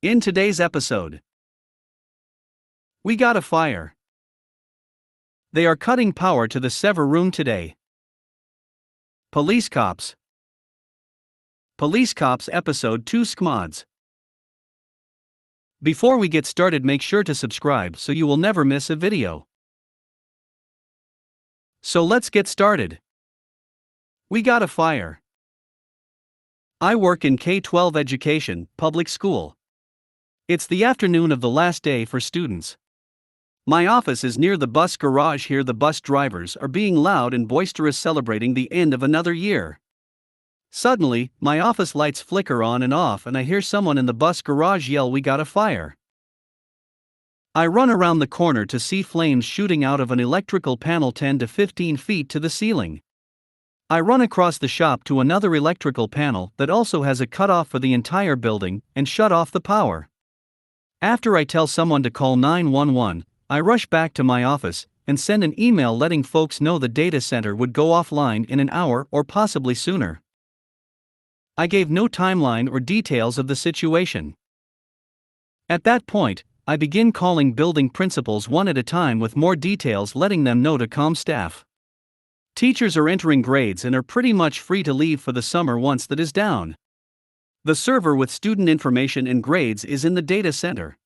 In today's episode, we got a fire. They are cutting power to the server room today. Police cops. Police cops episode 2 SCMODs. Before we get started, make sure to subscribe so you will never miss a video. So let's get started. We got a fire. I work in K-12 education, public school. It's the afternoon of the last day for students. My office is near the bus garage. Here the bus drivers are being loud and boisterous, celebrating the end of another year. Suddenly, my office lights flicker on and off and I hear someone in the bus garage yell, "We got a fire." I run around the corner to see flames shooting out of an electrical panel 10 to 15 feet to the ceiling. I run across the shop to another electrical panel that also has a cutoff for the entire building and shut off the power. After I tell someone to call 911, I rush back to my office and send an email letting folks know the data center would go offline in an hour or possibly sooner. I gave no timeline or details of the situation. At that point, I begin calling building principals one at a time with more details, letting them know to calm staff. Teachers are entering grades and are pretty much free to leave for the summer once that is down. The server with student information and grades is in the data center.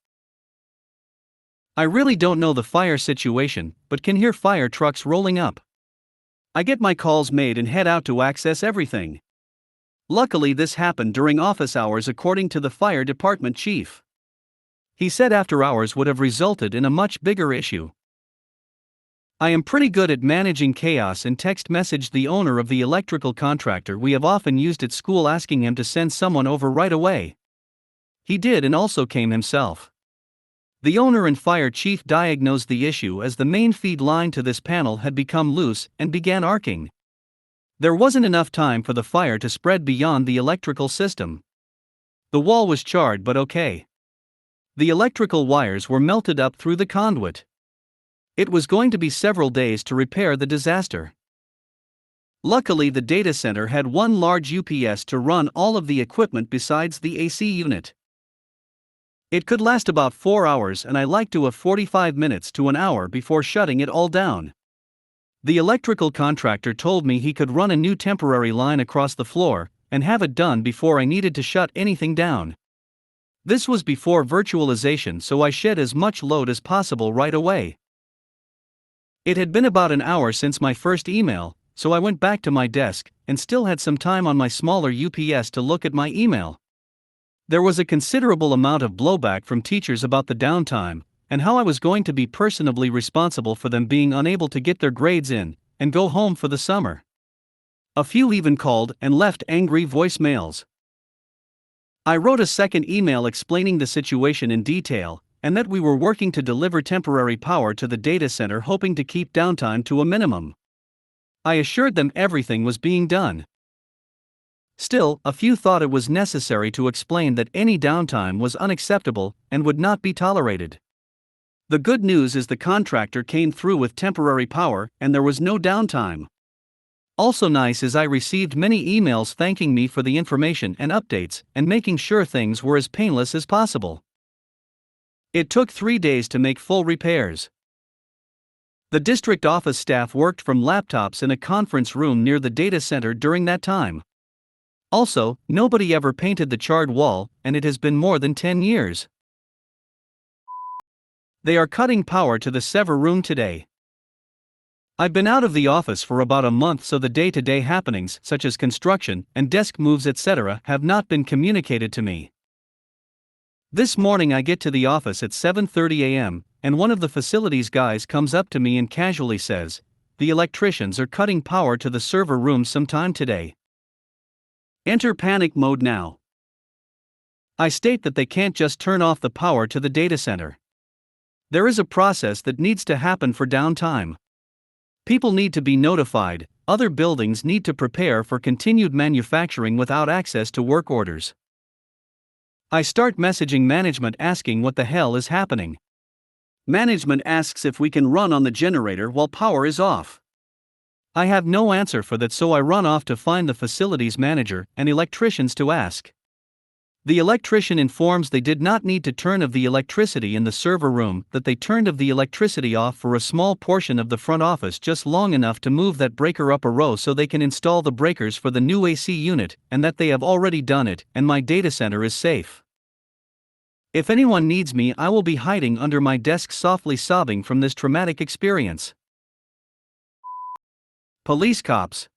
I really don't know the fire situation, but can hear fire trucks rolling up. I get my calls made and head out to access everything. Luckily, this happened during office hours, according to the fire department chief. He said after hours would have resulted in a much bigger issue. I am pretty good at managing chaos and text messaged the owner of the electrical contractor we have often used at school, asking him to send someone over right away. He did and also came himself. The owner and fire chief diagnosed the issue as the main feed line to this panel had become loose and began arcing. There wasn't enough time for the fire to spread beyond the electrical system. The wall was charred but okay. The electrical wires were melted up through the conduit. It was going to be several days to repair the disaster. Luckily, the data center had one large UPS to run all of the equipment besides the AC unit. It could last about 4 hours and I like to have 45 minutes to an hour before shutting it all down. The electrical contractor told me he could run a new temporary line across the floor and have it done before I needed to shut anything down. This was before virtualization, so I shed as much load as possible right away. It had been about an hour since my first email, so I went back to my desk and still had some time on my smaller UPS to look at my email. There was a considerable amount of blowback from teachers about the downtime and how I was going to be personally responsible for them being unable to get their grades in and go home for the summer. A few even called and left angry voicemails. I wrote a second email explaining the situation in detail and that we were working to deliver temporary power to the data center, hoping to keep downtime to a minimum. I assured them everything was being done. Still, a few thought it was necessary to explain that any downtime was unacceptable and would not be tolerated. The good news is the contractor came through with temporary power and there was no downtime. Also nice is I received many emails thanking me for the information and updates and making sure things were as painless as possible. It took 3 days to make full repairs. The district office staff worked from laptops in a conference room near the data center during that time. Also, nobody ever painted the charred wall, and it has been more than 10 years. They are cutting power to the server room today. I've been out of the office for about a month, so the day-to-day happenings such as construction and desk moves etc. have not been communicated to me. This morning I get to the office at 7:30 a.m., and one of the facilities guys comes up to me and casually says, "The electricians are cutting power to the server room sometime today." Enter panic mode now. I state that they can't just turn off the power to the data center. There is a process that needs to happen for downtime. People need to be notified, other buildings need to prepare for continued manufacturing without access to work orders. I start messaging management asking what the hell is happening. Management asks if we can run on the generator while power is off. I have no answer for that, so I run off to find the facilities manager and electricians to ask. The electrician informs they did not need to turn off the electricity in the server room, that they turned off the electricity off for a small portion of the front office just long enough to move that breaker up a row so they can install the breakers for the new AC unit, and that they have already done it, and my data center is safe. If anyone needs me, I will be hiding under my desk softly sobbing from this traumatic experience. Police cops.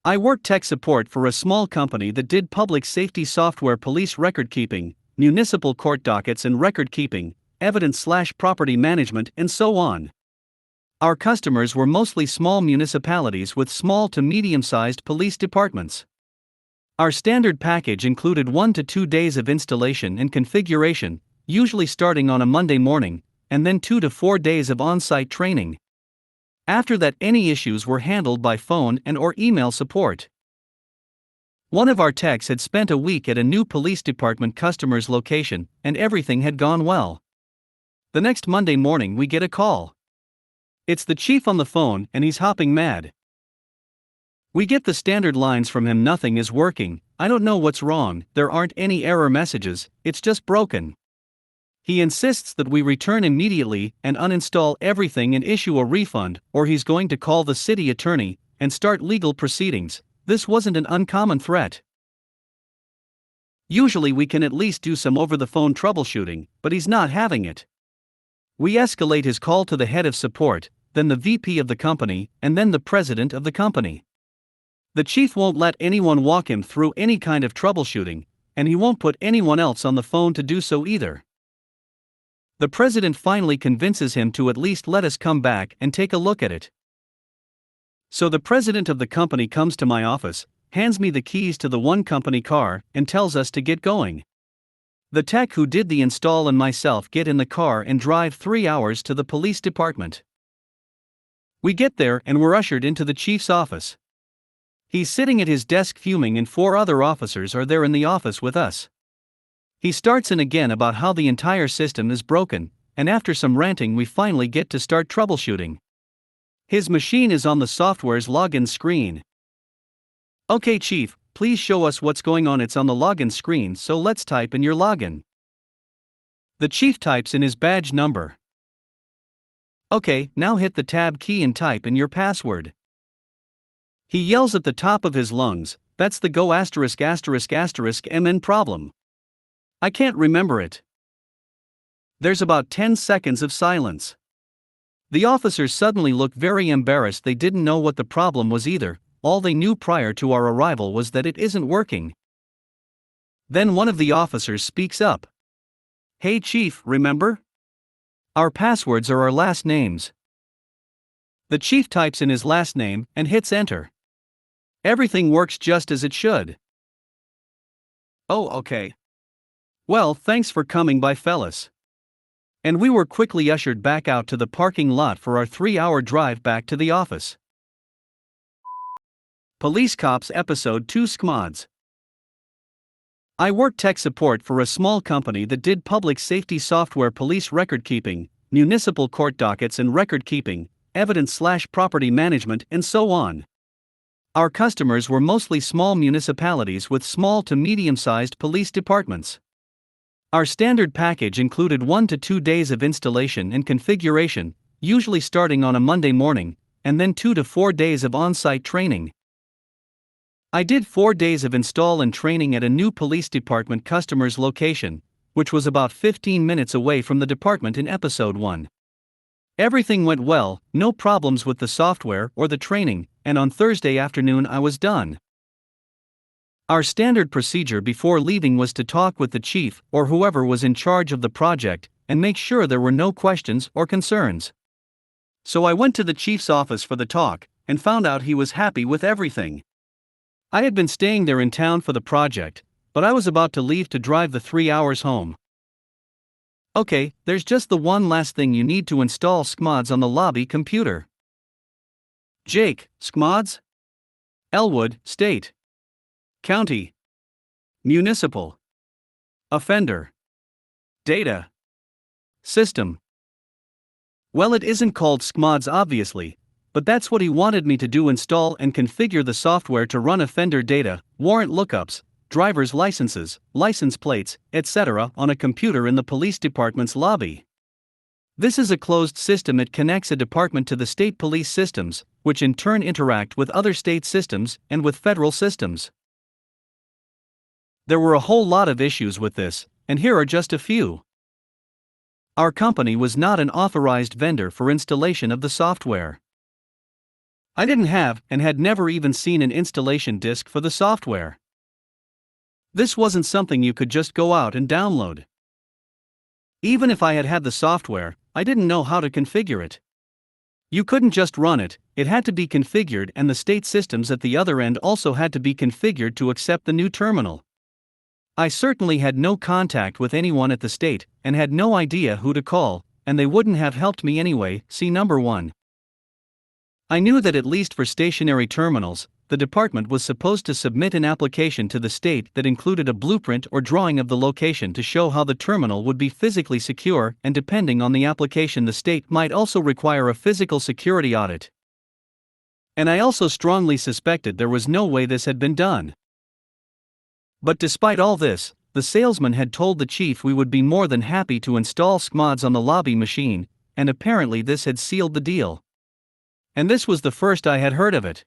I worked tech support for a small company that did public safety software, police record keeping, municipal court dockets and record keeping, evidence/property management, and so on. Our customers were mostly small municipalities with small to medium-sized police departments. Our standard package included 1 to 2 days of installation and configuration, usually starting on a Monday morning, and then 2 to 4 days of on-site training. After that, any issues were handled by phone and/or email support. One of our techs had spent a week at a new police department customer's location, and everything had gone well. The next Monday morning we get a call. It's the chief on the phone, and he's hopping mad. We get the standard lines from him: nothing is working, I don't know what's wrong, there aren't any error messages, it's just broken. He insists that we return immediately and uninstall everything and issue a refund, or he's going to call the city attorney and start legal proceedings. This wasn't an uncommon threat. Usually we can at least do some over-the-phone troubleshooting, but he's not having it. We escalate his call to the head of support, then the VP of the company, and then the president of the company. The chief won't let anyone walk him through any kind of troubleshooting, and he won't put anyone else on the phone to do so either. The president finally convinces him to at least let us come back and take a look at it. So the president of the company comes to my office, hands me the keys to the one company car, and tells us to get going. The tech who did the install and myself get in the car and drive 3 hours to the police department. We get there and we're ushered into the chief's office. He's sitting at his desk fuming, and 4 other officers are there in the office with us. He starts in again about how the entire system is broken, and after some ranting we finally get to start troubleshooting. His machine is on the software's login screen. Okay chief, please show us what's going on. It's on the login screen, so let's type in your login. The chief types in his badge number. Okay, now hit the tab key and type in your password. He yells at the top of his lungs, that's the go **** MN problem. I can't remember it. There's about 10 seconds of silence. The officers suddenly look very embarrassed. They didn't know what the problem was either. All they knew prior to our arrival was that it isn't working. Then one of the officers speaks up. Hey chief, remember? Our passwords are our last names. The chief types in his last name and hits enter. Everything works just as it should. Oh, okay. Well, thanks for coming by, fellas. And we were quickly ushered back out to the parking lot for our 3-hour drive back to the office. Police Cops Episode 2 SCMODs. I worked tech support for a small company that did public safety software, police record keeping, municipal court dockets and record keeping, evidence/property management, and so on. Our customers were mostly small municipalities with small to medium-sized police departments. Our standard package included 1 to 2 days of installation and configuration, usually starting on a Monday morning, and then 2 to 4 days of on-site training. I did 4 days of install and training at a new police department customer's location, which was about 15 minutes away from the department in episode 1. Everything went well, no problems with the software or the training, and on Thursday afternoon I was done. Our standard procedure before leaving was to talk with the chief or whoever was in charge of the project and make sure there were no questions or concerns. So I went to the chief's office for the talk and found out he was happy with everything. I had been staying there in town for the project, but I was about to leave to drive the 3 hours home. Okay, there's just the one last thing you need to install SCMODs on the lobby computer. Jake, SCMODs? Elwood, State. County. Municipal. Offender. Data. System. Well, it isn't called SCMODs obviously, but that's what he wanted me to do: install and configure the software to run offender data, warrant lookups, driver's licenses, license plates, etc. on a computer in the police department's lobby. This is a closed system. It connects a department to the state police systems, which in turn interact with other state systems and with federal systems. There were a whole lot of issues with this, and here are just a few. Our company was not an authorized vendor for installation of the software. I didn't have and had never even seen an installation disk for the software. This wasn't something you could just go out and download. Even if I had had the software, I didn't know how to configure it. You couldn't just run it, it had to be configured, and the state systems at the other end also had to be configured to accept the new terminal. I certainly had no contact with anyone at the state, and had no idea who to call, and they wouldn't have helped me anyway. See number 1. I knew that at least for stationary terminals, the department was supposed to submit an application to the state that included a blueprint or drawing of the location to show how the terminal would be physically secure, and depending on the application, the state might also require a physical security audit. And I also strongly suspected there was no way this had been done. But despite all this, the salesman had told the chief we would be more than happy to install SCMODs on the lobby machine, and apparently this had sealed the deal. And this was the first I had heard of it.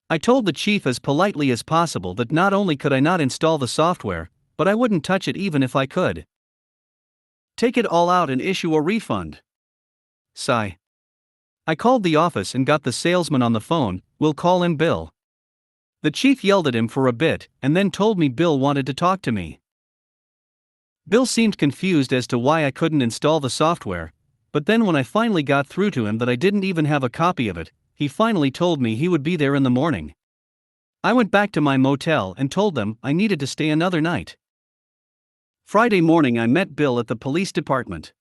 I told the chief as politely as possible that not only could I not install the software, but I wouldn't touch it even if I could. Take it all out and issue a refund. Sigh. I called the office and got the salesman on the phone. We'll call him Bill. The chief yelled at him for a bit, and then told me Bill wanted to talk to me. Bill seemed confused as to why I couldn't install the software, but then when I finally got through to him that I didn't even have a copy of it, he finally told me he would be there in the morning. I went back to my motel and told them I needed to stay another night. Friday morning I met Bill at the police department.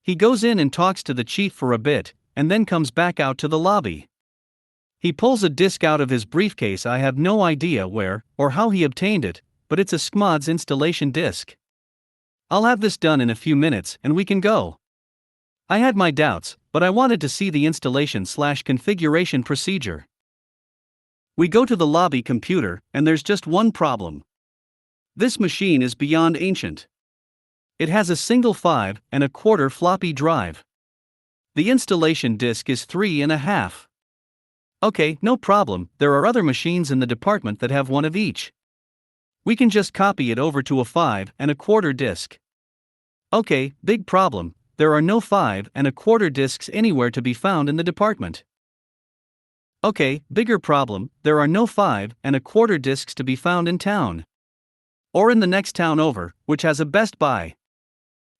He goes in and talks to the chief for a bit, and then comes back out to the lobby. He pulls a disk out of his briefcase. I have no idea where or how he obtained it, but it's a SCMODs installation disk. I'll have this done in a few minutes and we can go. I had my doubts, but I wanted to see the installation/configuration procedure. We go to the lobby computer, and there's just one problem. This machine is beyond ancient. It has a single 5¼ floppy drive. The installation disk is 3½. Okay, no problem, there are other machines in the department that have one of each. We can just copy it over to a 5¼ disk. Okay, big problem, there are no 5¼ disks anywhere to be found in the department. Okay, bigger problem, there are no 5¼ disks to be found in town. Or in the next town over, which has a Best Buy.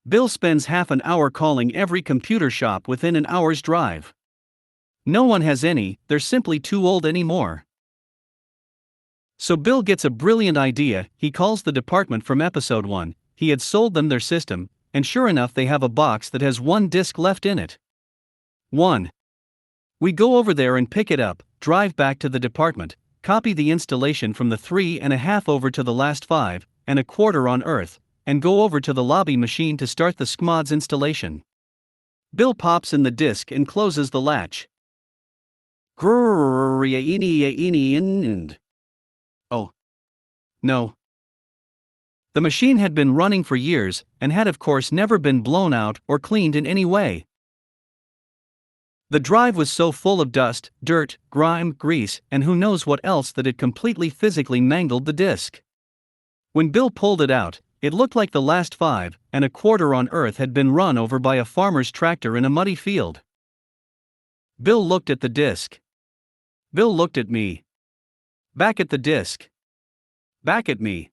Bill spends half an hour calling every computer shop within an hour's drive. No one has any, they're simply too old anymore. So Bill gets a brilliant idea. He calls the department from episode 1, he had sold them their system, and sure enough they have a box that has one disk left in it. 1. We go over there and pick it up, drive back to the department, copy the installation from the 3½ over to the last 5¼ on Earth, and go over to the lobby machine to start the SCMODs installation. Bill pops in the disk and closes the latch. Oh. No. The machine had been running for years, and had of course never been blown out or cleaned in any way. The drive was so full of dust, dirt, grime, grease, and who knows what else that it completely physically mangled the disk. When Bill pulled it out, it looked like the last 5¼ on Earth had been run over by a farmer's tractor in a muddy field. Bill looked at the disk. Bill looked at me. Back at the disk. Back at me.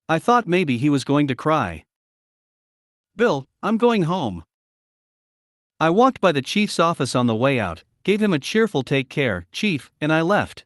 I thought maybe he was going to cry. Bill, I'm going home. I walked by the chief's office on the way out, gave him a cheerful "Take care, Chief," and I left.